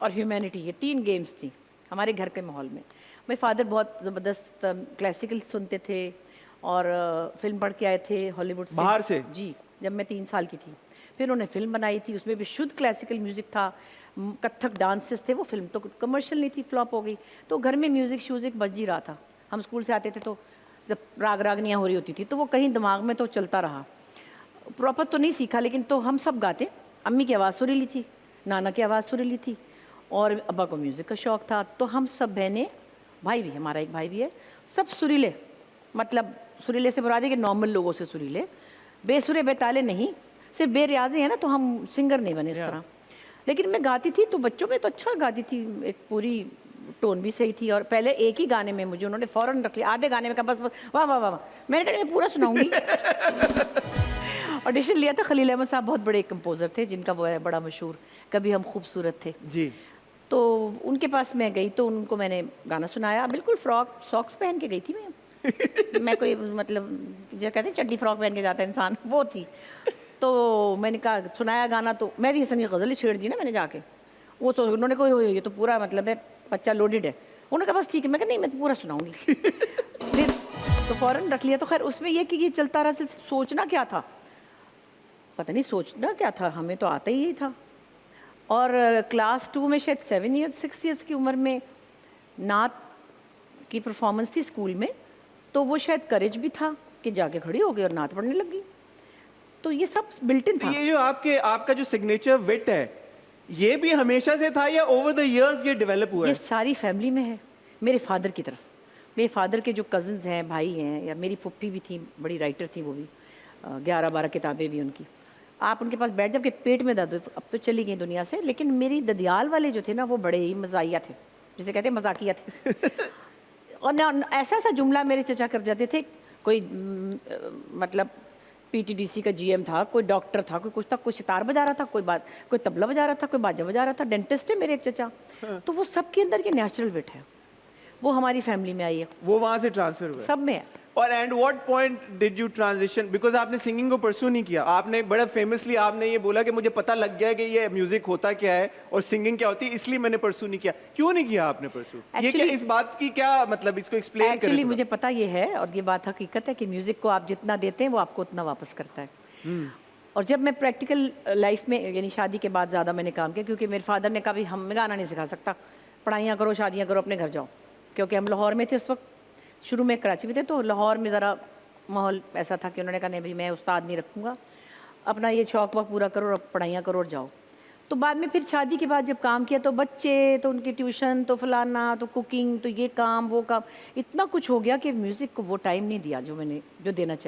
और ह्यूमैनिटी, ये 3 गेम्स थी हमारे घर के माहौल में। मेरे फादर बहुत ज़बरदस्त क्लासिकल सुनते थे और फिल्म पढ़ के आए थे हॉलीवुड से। बाहर से? जी, जब मैं 3 साल की थी। फिर उन्होंने फिल्म बनाई थी, उसमें भी शुद्ध क्लासिकल म्यूज़िक था, कत्थक डांसेस थे। वो फिल्म तो कमर्शियल नहीं थी, फ्लॉप हो गई। तो घर में म्यूज़िक श्यूज़िक बज ही रहा था। हम स्कूल से आते थे तो जब राग रागनियाँ हो रही होती थी तो वो कहीं दिमाग में तो चलता रहा। प्रॉपर तो नहीं सीखा, लेकिन तो हम सब गाते। अम्मी की आवाज़ सुरीली थी, नाना की आवाज़ सुरीली थी और अब्बा को म्यूज़िक का शौक़ था। तो हम सब बहनें, भाई भी, हमारा एक भाई भी है, सब सुरीले। मतलब सुरीले से मुराद है कि नॉर्मल लोगों से सुरीले, बेसुरे बेताले नहीं, सिर्फ बेरियाज़ी है ना, तो हम सिंगर नहीं बने इस तरह। लेकिन मैं गाती थी तो बच्चों में तो अच्छा गाती थी, एक पूरी टोन भी सही थी। और पहले एक ही गाने में मुझे उन्होंने फ़ौरन रख लिया, आधे गाने में कहा बस वाह वाह वाह वाह। मैंने कहा मैं पूरा सुनाऊंगी। ऑडिशन लिया था। खलील अहमद साहब बहुत बड़े कंपोज़र थे, जिनका वो है बड़ा मशहूर कभी हम खूबसूरत थे जी। तो उनके पास मैं गई तो उनको मैंने गाना सुनाया। बिल्कुल फ्रॉक सॉक्स पहन के गई थी मैं। मैं कोई मतलब जो कहते हैं चड्डी फ्रॉक पहन के जाता है इंसान, वो थी। तो मैंने कहा सुनाया गाना, तो मेहदी हसन की गज़ल ही छेड़ दी ना मैंने जाके। वो तो उन्होंने कहा ये तो पूरा मतलब है बच्चा लोडेड है। उन्होंने कहा बस ठीक है। मैं कहा नहीं, मैं तो पूरा सुनाऊंगी। फिर तो फ़ौरन रख लिया। तो खैर उसमें ये कि ये चलता रहा। से सोचना क्या था, पता नहीं सोचना क्या था, हमें तो आता ही था। और क्लास 2 में शायद 7 ईयर्स 6 ईयर्स की उम्र में नात की परफॉर्मेंस थी स्कूल में। तो वो शायद करेज भी था कि जाके खड़ी हो गई और नात पढ़ने लग गई। तो ये सब बिल्ट इन था। ये जो आपका जो सिग्नेचर विट है, ये भी हमेशा से था या ओवर द इयर्स ये डेवलप हुआ ये है? सारी फैमिली में है। मेरे फादर की तरफ, मेरे फादर के जो कज़न्स हैं, भाई हैं, या मेरी फुप्पी भी थी, बड़ी राइटर थी वो भी, 11-12 किताबें भी उनकी। आप उनके पास बैठ जाओ कि पेट में दर्द, अब तो चली गई दुनिया से। लेकिन मेरी ददियाल वाले जो थे ना, वो बड़े ही मज़ाहिया थे, जिसे कहते हैं मजाकिया थे। और ना ऐसा ऐसा जुमला मेरे चचा कर जाते थे। कोई मतलब पीटीडीसी का जीएम था, कोई डॉक्टर था, कोई कुछ था, कोई सितार बजा रहा था, कोई तबला बजा रहा था, कोई बाजा बजा रहा था, डेंटिस्ट है मेरे एक चचा। तो वो सबके अंदर ये नेचुरल विट है, वो हमारी फैमिली में आई है, वो वहां से ट्रांसफर हुआ है। सब में है। और and what point did you transition, because आपने सिंगिंग को परस्यू नहीं किया। आपने बड़ा फेमसली आपने ये बोला कि मुझे पता लग गया कि ये म्यूजिक होता क्या है और सिंगिंग क्या होती है, इसलिए मैंने परस्यू नहीं किया। क्यों नहीं किया आपने परस्यू? ये क्या, इस बात की क्या मतलब, इसको एक्सप्लेन करें। एक्चुअली मुझे पता ये है, और ये बात हकीकत है, कि म्यूज़िक को आप जितना देते हैं वो आपको उतना वापस करता है। और जब मैं प्रैक्टिकल लाइफ में, यानी शादी के बाद ज़्यादा मैंने काम किया, क्योंकि मेरे फादर ने कहा भी हम गाना नहीं सिखा सकता, पढ़ाइयाँ करो, शादियाँ करो, अपने घर जाओ। क्योंकि हम लाहौर में थे उस वक्त, शुरू में कराची में थे, तो लाहौर में ज़रा माहौल ऐसा था कि उन्होंने कहा नहीं भाई मैं उस्ताद नहीं रखूँगा, अपना ये शौक़ वक़ पूरा करो और पढ़ाइयाँ करो और जाओ। तो बाद में फिर शादी के बाद जब काम किया तो बच्चे, तो उनकी ट्यूशन, तो फलाना, तो कुकिंग, तो ये काम वो काम, इतना कुछ हो गया कि म्यूज़िक को वो टाइम नहीं दिया जो देना चाहिए।